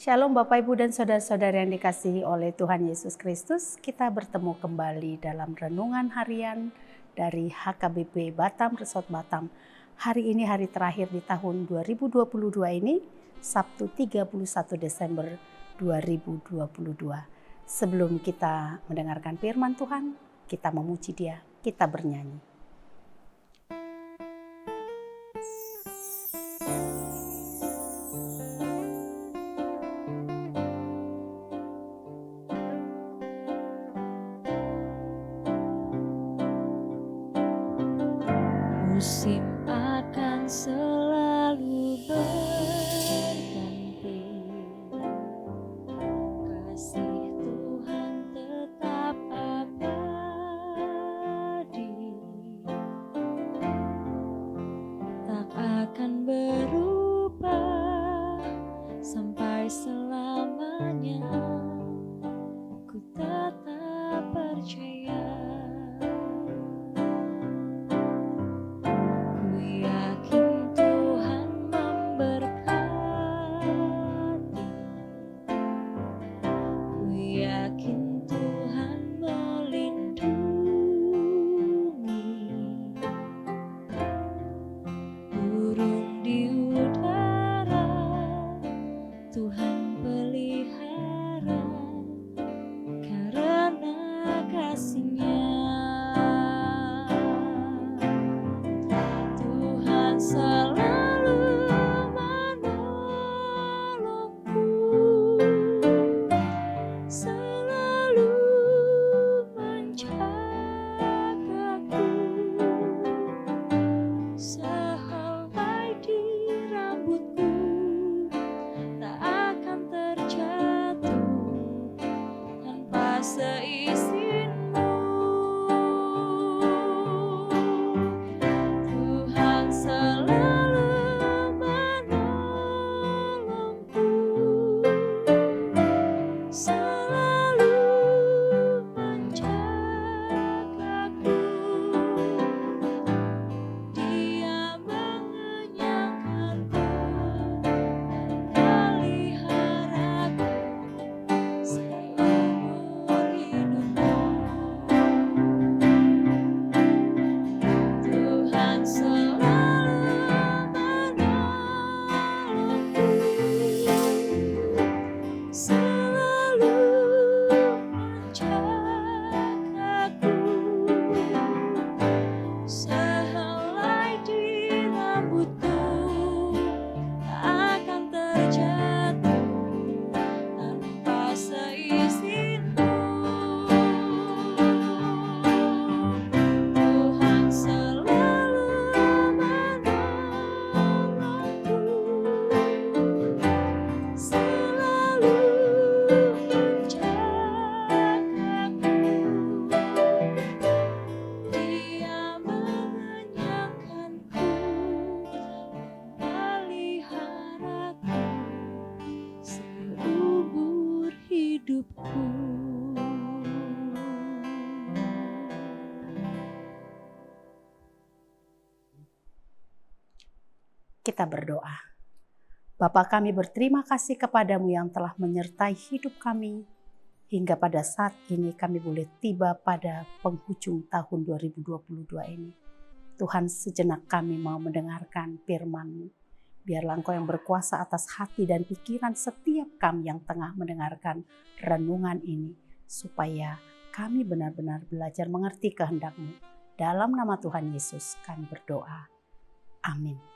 Shalom Bapak Ibu dan Saudara-saudara yang dikasihi oleh Tuhan Yesus Kristus. Kita bertemu kembali dalam renungan harian dari HKBP Batam Resort Batam. Hari ini hari terakhir di tahun 2022 ini, Sabtu 31 Desember 2022. Sebelum kita mendengarkan firman Tuhan, kita memuji Dia, kita bernyanyi. Musim akan selalu berganti, kasih Tuhan tetap abadi, tak akan berubah sampai selamanya. Ku tetap percaya. Kita berdoa. Bapa kami berterima kasih kepadamu yang telah menyertai hidup kami hingga pada saat ini kami boleh tiba pada penghujung tahun 2022 ini. Tuhan, sejenak kami mau mendengarkan firman-Mu. Biarlah Engkau yang berkuasa atas hati dan pikiran setiap kami yang tengah mendengarkan renungan ini, supaya kami benar-benar belajar mengerti kehendak-Mu. Dalam nama Tuhan Yesus kami berdoa. Amin.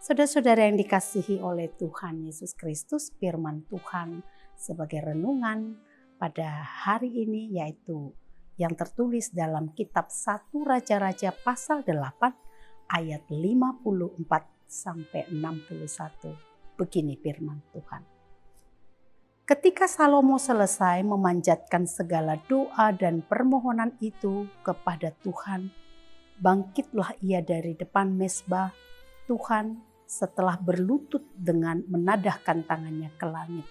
Saudara-saudara yang dikasihi oleh Tuhan Yesus Kristus, firman Tuhan sebagai renungan pada hari ini yaitu yang tertulis dalam kitab 1 Raja-Raja pasal 8 ayat 54 sampai 61. Begini firman Tuhan. Ketika Salomo selesai memanjatkan segala doa dan permohonan itu kepada Tuhan, bangkitlah ia dari depan mezbah Tuhan setelah berlutut dengan menadahkan tangannya ke langit.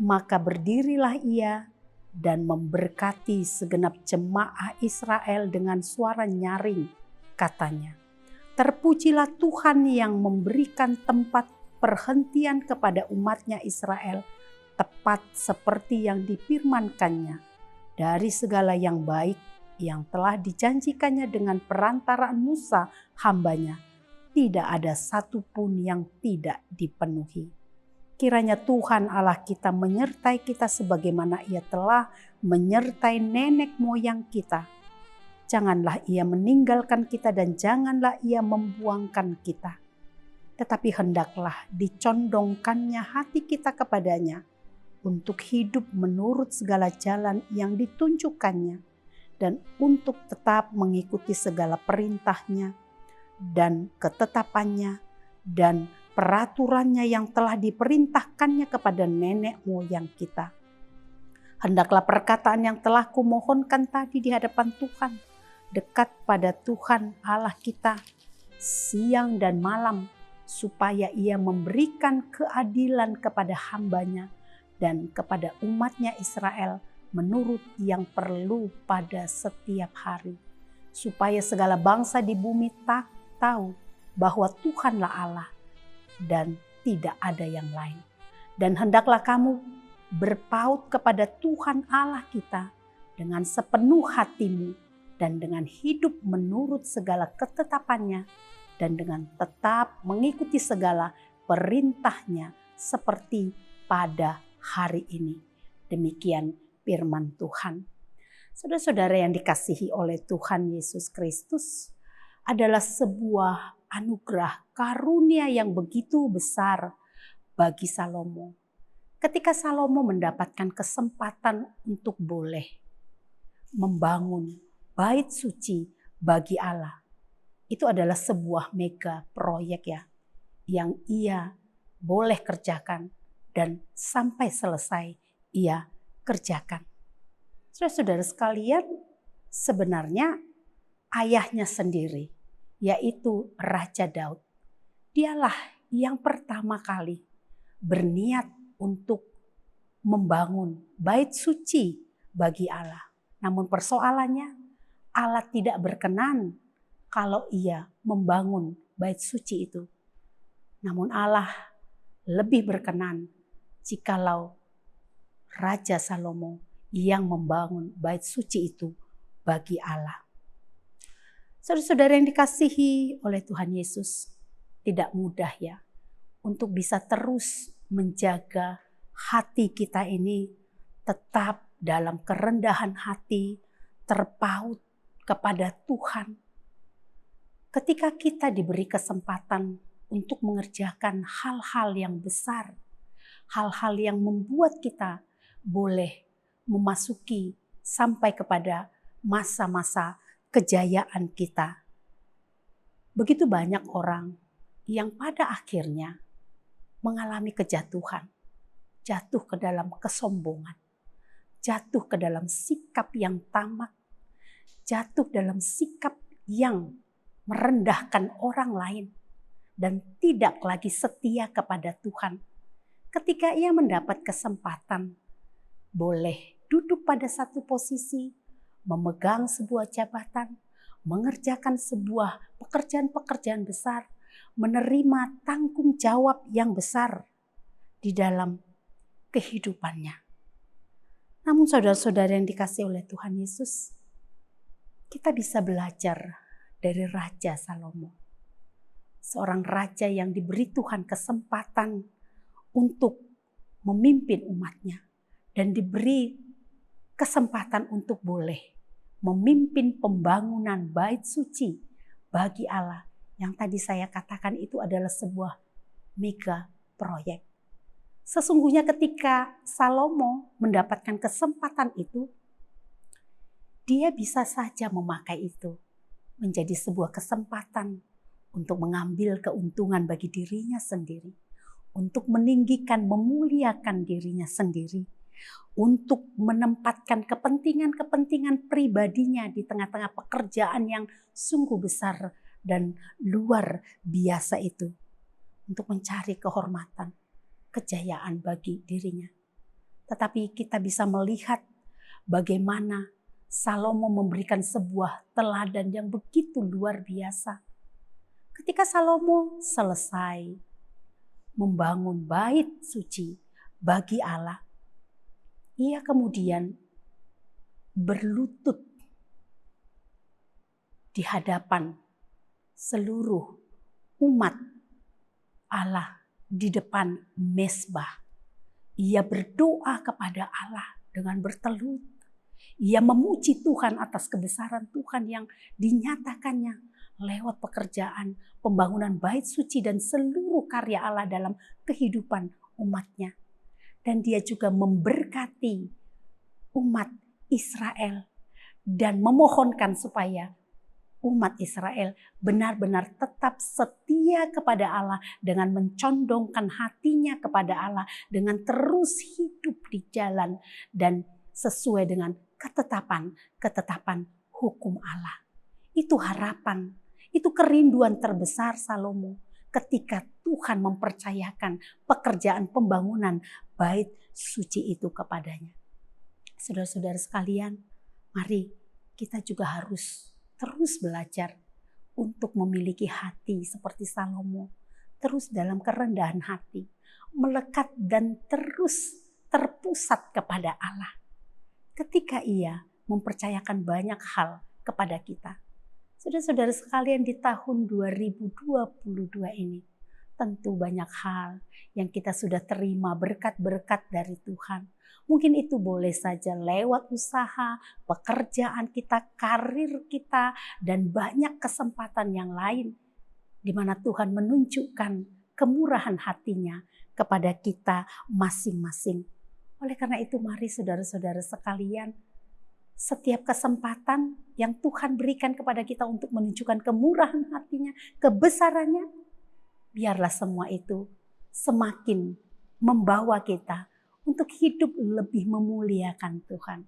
Maka berdirilah ia dan memberkati segenap jemaah Israel dengan suara nyaring, katanya, "Terpujilah Tuhan yang memberikan tempat perhentian kepada umatnya Israel tepat seperti yang difirmankannya dari segala yang baik yang telah dijanjikannya dengan perantaraan Musa hambanya. Tidak ada satupun yang tidak dipenuhi. Kiranya Tuhan Allah kita menyertai kita sebagaimana Ia telah menyertai nenek moyang kita. Janganlah Ia meninggalkan kita dan janganlah Ia membuangkan kita. Tetapi hendaklah dicondongkannya hati kita kepadanya untuk hidup menurut segala jalan yang ditunjukkannya dan untuk tetap mengikuti segala perintahnya dan ketetapannya dan peraturannya yang telah diperintahkannya kepada nenek moyang kita. Hendaklah perkataan yang telah kumohonkan tadi di hadapan Tuhan, dekat pada Tuhan Allah kita siang dan malam, supaya Ia memberikan keadilan kepada hambanya dan kepada umatnya Israel menurut yang perlu pada setiap hari. Supaya segala bangsa di bumi tahu bahwa Tuhanlah Allah dan tidak ada yang lain. Dan hendaklah kamu berpaut kepada Tuhan Allah kita dengan sepenuh hatimu dan dengan hidup menurut segala ketetapannya dan dengan tetap mengikuti segala perintahnya seperti pada hari ini. Demikian firman Tuhan. Saudara-saudara yang dikasihi oleh Tuhan Yesus Kristus, adalah sebuah anugerah karunia yang begitu besar bagi Salomo. Ketika Salomo mendapatkan kesempatan untuk boleh membangun bait suci bagi Allah, itu adalah sebuah mega proyek ya, yang ia boleh kerjakan dan sampai selesai ia kerjakan. Saudara-saudara sekalian, sebenarnya ayahnya sendiri, yaitu Raja Daud, dialah yang pertama kali berniat untuk membangun bait suci bagi Allah. Namun persoalannya, Allah tidak berkenan kalau ia membangun bait suci itu. Namun Allah lebih berkenan jikalau Raja Salomo yang membangun bait suci itu bagi Allah. Saudara-saudara yang dikasihi oleh Tuhan Yesus, tidak mudah ya untuk bisa terus menjaga hati kita ini tetap dalam kerendahan hati, terpaut kepada Tuhan. Ketika kita diberi kesempatan untuk mengerjakan hal-hal yang besar, hal-hal yang membuat kita boleh memasuki sampai kepada masa-masa kejayaan kita. Begitu banyak orang yang pada akhirnya mengalami kejatuhan, jatuh ke dalam kesombongan, jatuh ke dalam sikap yang tamak, jatuh dalam sikap yang merendahkan orang lain dan tidak lagi setia kepada Tuhan. Ketika ia mendapat kesempatan boleh duduk pada satu posisi, memegang sebuah jabatan, mengerjakan sebuah pekerjaan-pekerjaan besar, menerima tanggung jawab yang besar di dalam kehidupannya. Namun saudara-saudara yang dikasihi oleh Tuhan Yesus, kita bisa belajar dari Raja Salomo. Seorang raja yang diberi Tuhan kesempatan untuk memimpin umatnya dan diberi kesempatan untuk boleh memimpin pembangunan bait suci bagi Allah. Yang tadi saya katakan itu adalah sebuah mega proyek. Sesungguhnya ketika Salomo mendapatkan kesempatan itu, dia bisa saja memakai itu menjadi sebuah kesempatan untuk mengambil keuntungan bagi dirinya sendiri, untuk meninggikan, memuliakan dirinya sendiri, untuk menempatkan kepentingan-kepentingan pribadinya di tengah-tengah pekerjaan yang sungguh besar dan luar biasa itu, untuk mencari kehormatan, kejayaan bagi dirinya. Tetapi kita bisa melihat bagaimana Salomo memberikan sebuah teladan yang begitu luar biasa. Ketika Salomo selesai membangun bait suci bagi Allah, ia kemudian berlutut di hadapan seluruh umat Allah di depan mezbah. Ia berdoa kepada Allah dengan bertelut. Ia memuji Tuhan atas kebesaran Tuhan yang dinyatakannya lewat pekerjaan pembangunan bait suci dan seluruh karya Allah dalam kehidupan umatnya. Dan dia juga memberkati umat Israel dan memohonkan supaya umat Israel benar-benar tetap setia kepada Allah dengan mencondongkan hatinya kepada Allah, dengan terus hidup di jalan dan sesuai dengan ketetapan hukum Allah. Itu harapan, itu kerinduan terbesar Salomo ketika Tuhan mempercayakan pekerjaan pembangunan bait suci itu kepadanya. Saudara-saudara sekalian, mari kita juga harus terus belajar untuk memiliki hati seperti Salomo, terus dalam kerendahan hati, melekat dan terus terpusat kepada Allah. Ketika ia mempercayakan banyak hal kepada kita. Saudara-saudara sekalian, di tahun 2022 ini, tentu banyak hal yang kita sudah terima berkat-berkat dari Tuhan. Mungkin itu boleh saja lewat usaha, pekerjaan kita, karir kita, dan banyak kesempatan yang lain di mana Tuhan menunjukkan kemurahan hatinya kepada kita masing-masing. Oleh karena itu mari saudara-saudara sekalian, setiap kesempatan yang Tuhan berikan kepada kita untuk menunjukkan kemurahan hatinya, kebesarannya, biarlah semua itu semakin membawa kita untuk hidup lebih memuliakan Tuhan,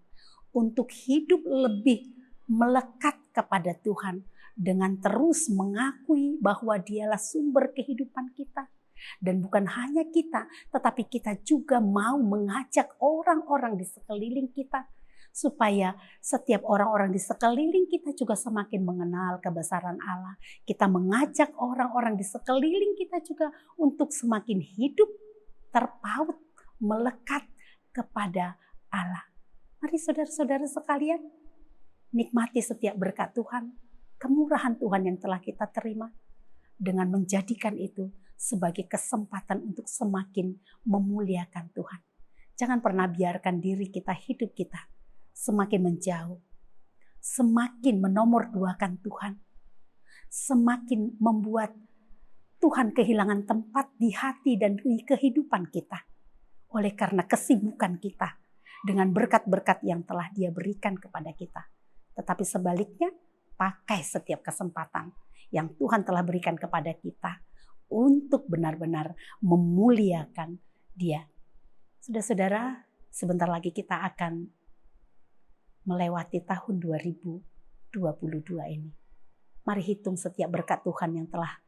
untuk hidup lebih melekat kepada Tuhan dengan terus mengakui bahwa Dialah sumber kehidupan kita. Dan bukan hanya kita, tetapi kita juga mau mengajak orang-orang di sekeliling kita supaya setiap orang-orang di sekeliling kita juga semakin mengenal kebesaran Allah. Kita mengajak orang-orang di sekeliling kita juga untuk semakin hidup terpaut, melekat kepada Allah. Mari saudara-saudara sekalian, nikmati setiap berkat Tuhan, kemurahan Tuhan yang telah kita terima, dengan menjadikan itu sebagai kesempatan untuk semakin memuliakan Tuhan. Jangan pernah biarkan diri kita, hidup kita semakin menjauh, semakin menomorduakan Tuhan, semakin membuat Tuhan kehilangan tempat di hati dan di kehidupan kita oleh karena kesibukan kita dengan berkat-berkat yang telah Dia berikan kepada kita. Tetapi sebaliknya, pakai setiap kesempatan yang Tuhan telah berikan kepada kita untuk benar-benar memuliakan Dia. Saudara-saudara, sebentar lagi kita akan melewati tahun 2022 ini. Mari hitung setiap berkat Tuhan yang telah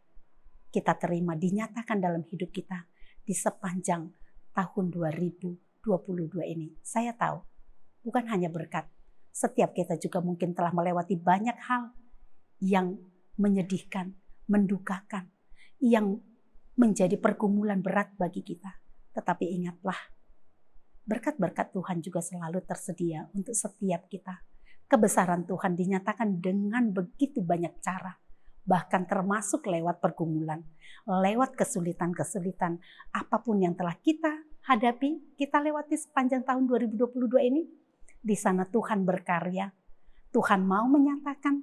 kita terima, dinyatakan dalam hidup kita di sepanjang tahun 2022 ini. Saya tahu, bukan hanya berkat. Setiap kita juga mungkin telah melewati banyak hal yang menyedihkan, mendukakan, yang menjadi pergumulan berat bagi kita. Tetapi ingatlah, berkat-berkat Tuhan juga selalu tersedia untuk setiap kita. Kebesaran Tuhan dinyatakan dengan begitu banyak cara, bahkan termasuk lewat pergumulan, lewat kesulitan-kesulitan, apapun yang telah kita hadapi, kita lewati sepanjang tahun 2022 ini. Di sana Tuhan berkarya, Tuhan mau menyatakan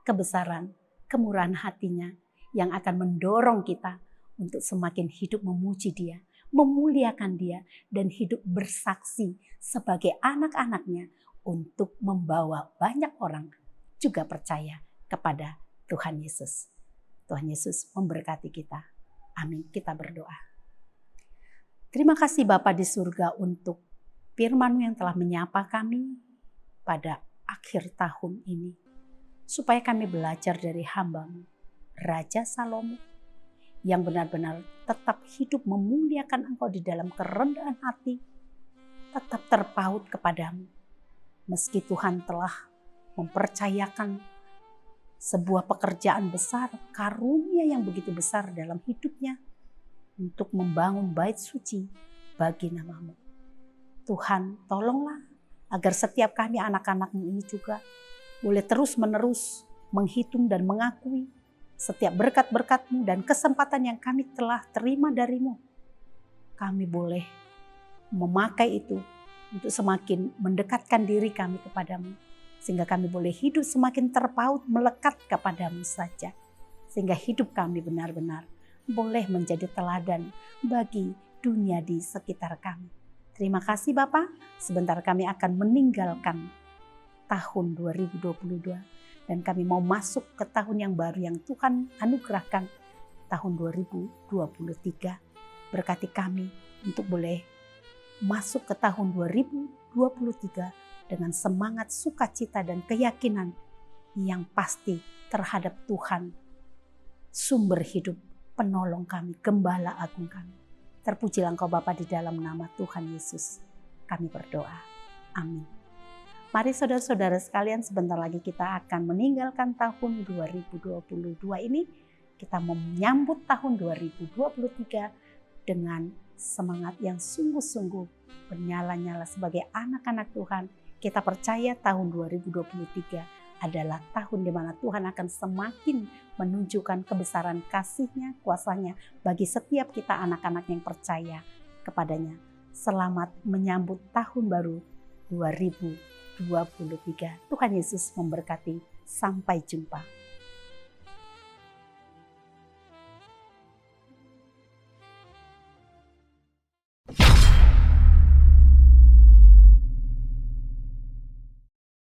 kebesaran, kemurahan hatinya yang akan mendorong kita untuk semakin hidup memuji Dia, memuliakan Dia, dan hidup bersaksi sebagai anak-anaknya untuk membawa banyak orang juga percaya kepada Tuhan Yesus. Tuhan Yesus memberkati kita. Amin. Kita berdoa. Terima kasih Bapa di surga untuk firman-Mu yang telah menyapa kami pada akhir tahun ini. Supaya kami belajar dari hamba-Mu, Raja Salomo, yang benar-benar tetap hidup memuliakan Engkau di dalam kerendahan hati, tetap terpaut kepadamu. Meski Tuhan telah mempercayakan sebuah pekerjaan besar, karunia yang begitu besar dalam hidupnya, untuk membangun bait suci bagi nama-Mu. Tuhan, tolonglah agar setiap kami anak-anak-Mu ini juga boleh terus-menerus menghitung dan mengakui setiap berkat-berkat-Mu dan kesempatan yang kami telah terima dari-Mu. Kami boleh memakai itu untuk semakin mendekatkan diri kami kepadamu. Sehingga kami boleh hidup semakin terpaut melekat kepadamu saja. Sehingga hidup kami benar-benar boleh menjadi teladan bagi dunia di sekitar kami. Terima kasih Bapak, sebentar kami akan meninggalkan tahun 2022. Dan kami mau masuk ke tahun yang baru yang Tuhan anugerahkan, tahun 2023. Berkati kami untuk boleh masuk ke tahun 2023 dengan semangat sukacita dan keyakinan yang pasti terhadap Tuhan, sumber hidup, penolong kami, gembala agung kami. Terpujilah Engkau Bapa di dalam nama Tuhan Yesus. Kami berdoa. Amin. Mari saudara-saudara sekalian, sebentar lagi kita akan meninggalkan tahun 2022 ini. Kita menyambut tahun 2023 dengan semangat yang sungguh-sungguh bernyala-nyala sebagai anak-anak Tuhan. Kita percaya tahun 2023 adalah tahun di mana Tuhan akan semakin menunjukkan kebesaran kasih-Nya, kuasa-Nya bagi setiap kita anak-anak yang percaya kepadanya. Selamat menyambut tahun baru 2023. Tuhan Yesus memberkati. Sampai jumpa.